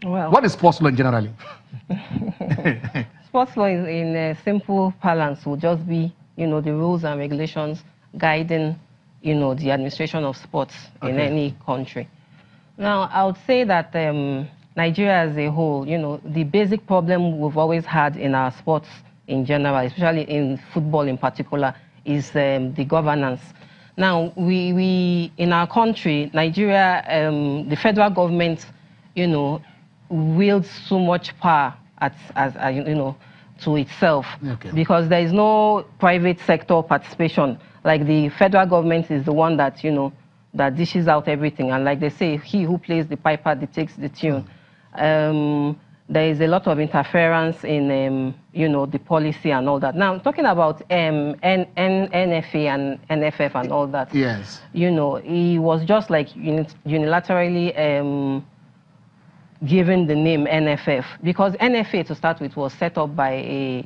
Well, what is sports law generally? Sports law in a simple parlance will just be, the rules and regulations guiding, the administration of sports in any country. Now, I would say that Nigeria as a whole, the basic problem we've always had in our sports in general, especially in football in particular, is the governance. Now, we in our country, Nigeria, the federal government, wields so much power to itself, because there is no private sector participation. Like the federal government is the one that, that dishes out everything. And like they say, he who plays the piper dictates the tune. There is a lot of interference in, the policy and all that. Now, talking about NFA and NFF and all that, yes, he was just like unilaterally given the name NFF, because NFA to start with was set up by a,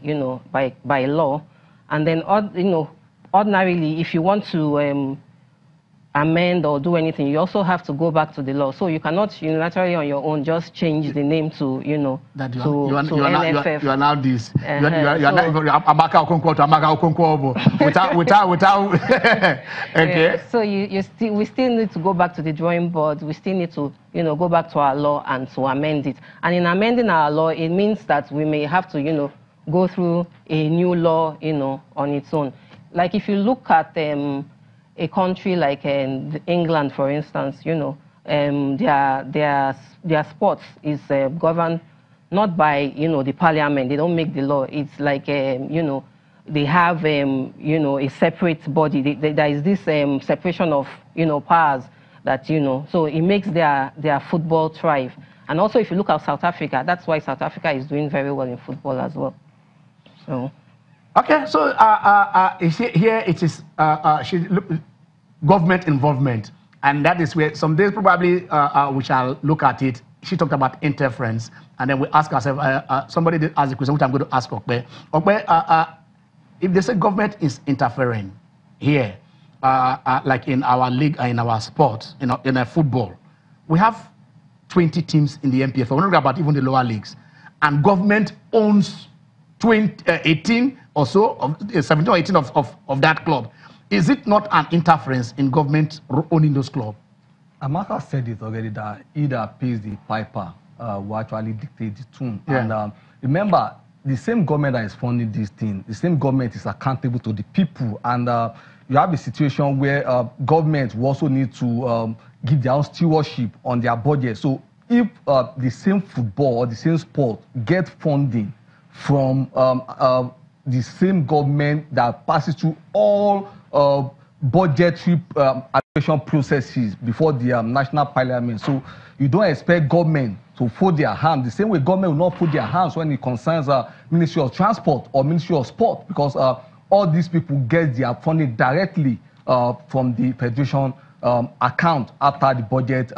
by law, and then ordinarily, if you want to amend or do anything, you also have to go back to the law. So you cannot unilaterally on your own just change the name to, that NFF. You are now this. You are not Amaka Okonkwo to Amaka Okonkwo without. Okay. Yeah, so we still need to go back to the drawing board. We still need to, go back to our law and to amend it. And in amending our law, it means that we may have to, go through a new law, on its own. Like if you look at a country like England, for instance, their sports is governed not by, the parliament. They don't make the law. It's like, they have, a separate body. There is this separation of, powers that, so it makes their football thrive. And also, if you look at South Africa, that's why South Africa is doing very well in football as well. So. Okay, so here it is government involvement, and that is where some days probably we shall look at it. She talked about interference, and then we ask ourselves, somebody did ask the question, which I'm going to ask Okpe. Okpe, if they say government is interfering here, like in our league, in our sport, in our football, we have 20 teams in the NPFL. We're not talking about even the lower leagues, and government owns 18 or so, 17 or 18 of that club. Is it not an interference in government owning those clubs? Amaka said it already, that either pays the piper who actually dictate the tune. Yeah. And remember, the same government that is funding this thing, the same government is accountable to the people. And you have a situation where government will also need to give their own stewardship on their budget. So if the same football or the same sport get funding from the same government that passes through all budgetary allocation processes before the national parliament. So you don't expect government to fold their hands. The same way government will not fold their hands when it concerns Ministry of Transport or Ministry of Sport, because all these people get their funding directly from the federation account after the budget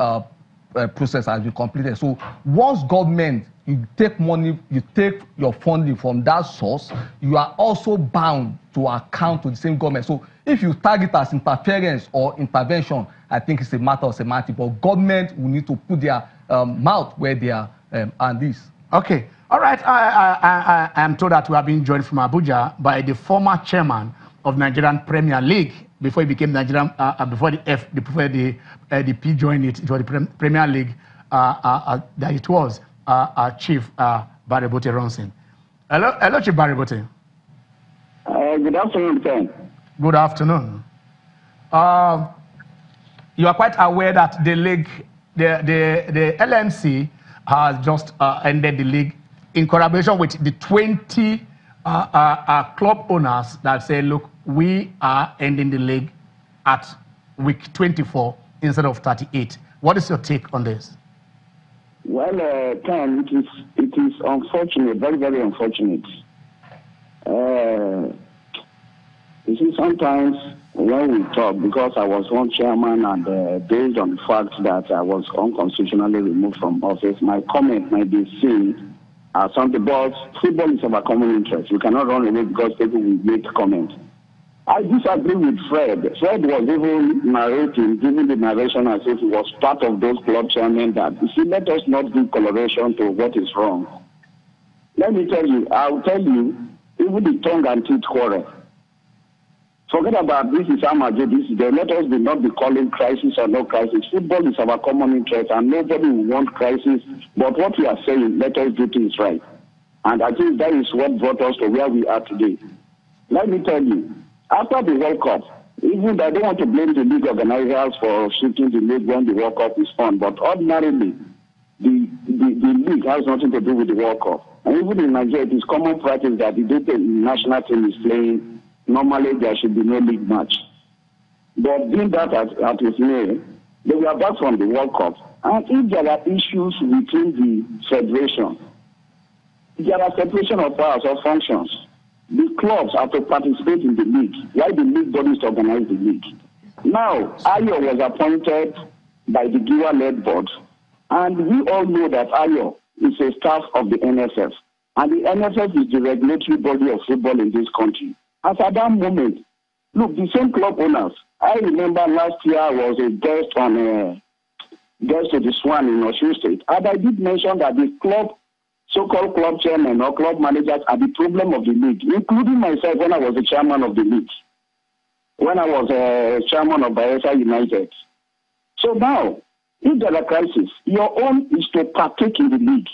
process has been completed. So once government, you take money, you take your funding from that source, you are also bound to account to the same government. So if you target as interference or intervention, I think it's a matter of semantics. But government will need to put their mouth where they are on this. Okay. All right. I am told that we have been joined from Abuja by the former chairman of Nigerian Premier League before he became Nigerian, before the P joined it. It was the Premier League that it was. Chief Barebote Ronson. Hello, Chief Barebote. Good afternoon, Ken. Good afternoon. You are quite aware that the league, the LMC has just ended the league in collaboration with the 20 club owners that say, look, we are ending the league at week 24 instead of 38. What is your take on this? Well, Ken, it is unfortunate, very, very unfortunate. You see, sometimes when we talk, because I was one chairman and based on the fact that I was unconstitutionally removed from office, my comment might be seen as something, but football is of a common interest. We cannot run away because people will make comments. I disagree with Fred. Fred was even narrating, giving the narration as if he was part of those club chairmen that, you see, let us not give coloration to what is wrong. Let me tell you, I'll tell you, even the tongue and teeth quarrel. Forget about this is Amajo, this is there. Let us not be calling crisis or no crisis. Football is our common interest and nobody will want crisis. But what we are saying, let us do things right. And I think that is what brought us to where we are today. Let me tell you, after the World Cup, even I don't want to blame the league organizers for shooting the league when the World Cup is on, but ordinarily, the league has nothing to do with the World Cup. And even in Nigeria, it is common practice that the day the national team is playing, normally there should be no league match. But being that as it may, they were back from the World Cup. And if there are issues within the federation, there are separation of powers or functions. The clubs have to participate in the league, while the league bodies organize the league. Now, Ayo was appointed by the Giwa-led board, and we all know that Ayo is a staff of the NFF, and the NFF is the regulatory body of football in this country. As at that moment, look, the same club owners, I remember last year I was a guest on guest to the Swan in Osun State, and I did mention that the club, so-called club chairman or club managers are the problem of the league, including myself when I was the chairman of the league, when I was chairman of Bayelsa United. So now, if there are crises, your own is to partake in the league.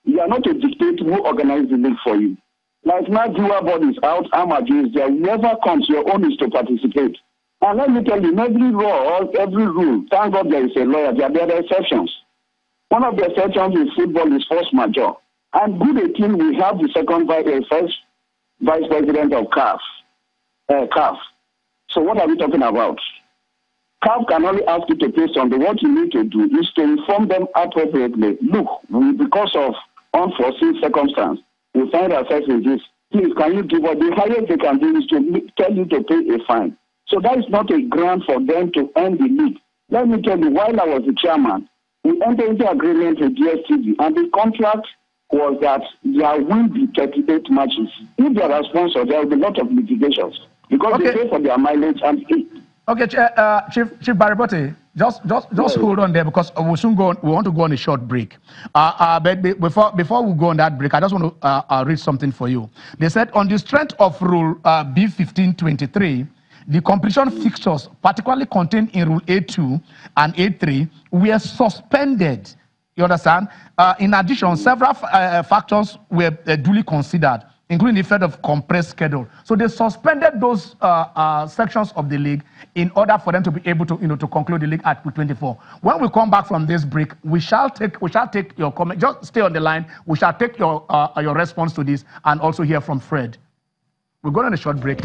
You are not to dictate who organizes the league for you. Like now, Giwa board is out, Amaju is there. Whoever comes, your own is to participate. And let me tell you, in every law or every rule, thank God there is a lawyer, there are exceptions. One of the exceptions in football is force majeure. And good 18, we have the first vice president of CAF. So what are we talking about? CAF can only ask you to pay something. What you need to do is to inform them appropriately. Look, because of unforeseen circumstance, we find ourselves in this. Please, can you give us the highest they can do is to tell you to pay a fine. So that is not a grant for them to end the league. Let me tell you, while I was the chairman, we entered into agreement with DSTV, and the contract was that there will be 38 matches. If there are sponsors, there will be a lot of litigations because they pay for their mileage and fee. Okay, Chief Baribote, just hold on there because we'll soon go on, we want to go on a short break. But before we go on that break, I just want to read something for you. They said on the strength of Rule B1523, the competition fixtures, particularly contained in Rule A2 and A3, were suspended. You understand? In addition, several factors were duly considered, including the effect of compressed schedule. So they suspended those sections of the league in order for them to be able to, to conclude the league at 24. When we come back from this break, we shall take your comment. Just stay on the line. We shall take your response to this and also hear from Fred. We're going on a short break.